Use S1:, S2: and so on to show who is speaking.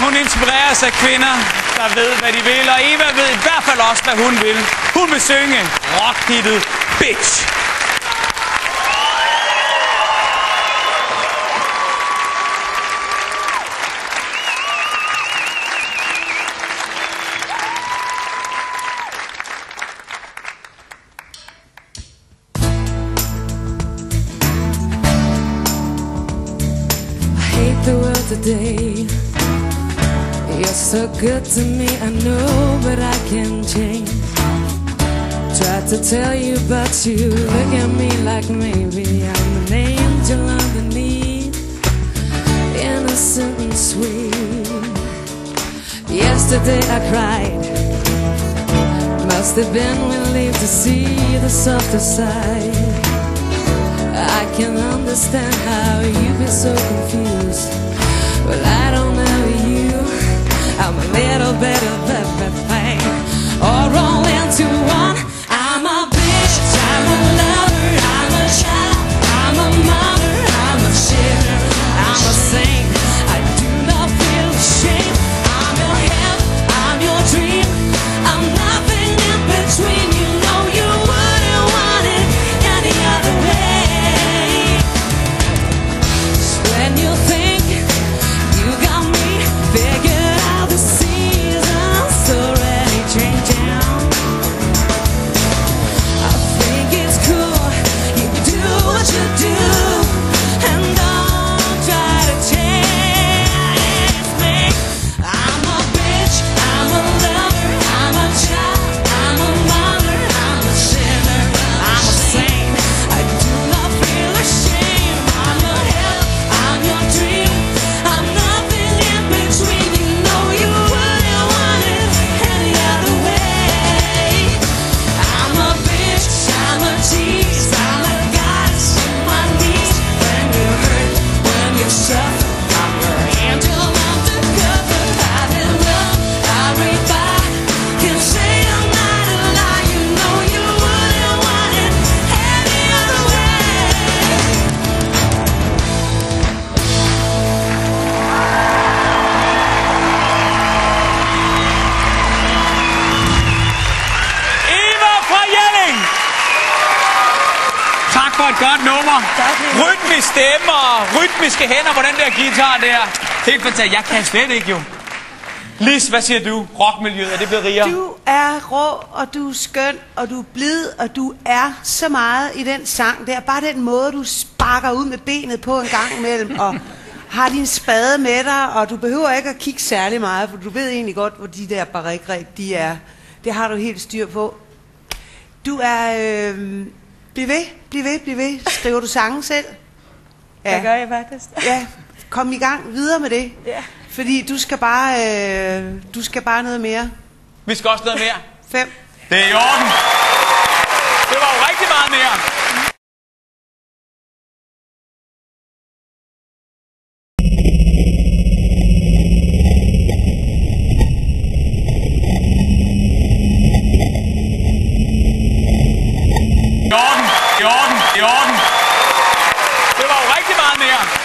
S1: Hun inspireres af kvinder, der ved, hvad de vil, og Eva ved i hvert fald også, hvad hun vil. Hun vil synge rockhittet Bitch.
S2: The world today, you're so good to me, I know, but I can't change. Tried to tell you, but you look at me like maybe I'm an angel underneath, innocent and sweet. Yesterday I cried, must have been relieved to see the softer side. I can understand how you be so confused. Well, I don't know you. I'm a little bit of everything, all rolled into one. I'm a bitch, I'm a lover, I'm a child, I'm a mother, I'm a shiver, I'm a saint. I do not feel ashamed. I'm your help, I'm your dream, I'm nothing in between. You know you wouldn't want it any other way. When you think you got me figured out, the seasons already changing. I think it's cool, you do what you do, and don't try to change me. I'm a bitch, I'm a lover, I'm a child, I'm a mother, I'm a sinner, I'm a saint. I do not feel ashamed. I'm your help, I'm your dream, I'm nothing in between. You know you wouldn't want it any other way. I'm a bitch, I'm a tease, I'm a goddess on my knees. When you hurt, when you suffer, I'm your angel undercover. I did love, I read by, can say I'm not a lie. You know you wouldn't want it any other way.
S1: Eva fra Jelling! Tak for et godt nummer. Rytmisk stemme og rytmiske hænder på den der guitar der. Helt fantastisk. Jeg kan slet ikke jo. Lis, hvad siger du? Rockmiljøet, er det blevet rigere?
S3: Du er rå, og du er skøn, og du er blid, og du er så meget i den sang der. Bare den måde, du sparker ud med benet på en gang imellem, og har din spade med dig, og du behøver ikke at kigge særlig meget, for du ved egentlig godt, hvor de der barrikgreb, de er. Det har du helt styr på. Du er... bliv ved, bliv ved, bliv ved. Skriver du sange selv?
S4: Det gør jeg faktisk.
S3: Ja, kom i gang videre med det.
S4: Ja.
S3: Fordi du skal bare noget mere.
S1: Vi skal også noget mere.
S3: 5.
S1: Det er i orden. Det var jo rigtig meget mere. I orden, i orden, i orden. Det var jo rigtig meget mere.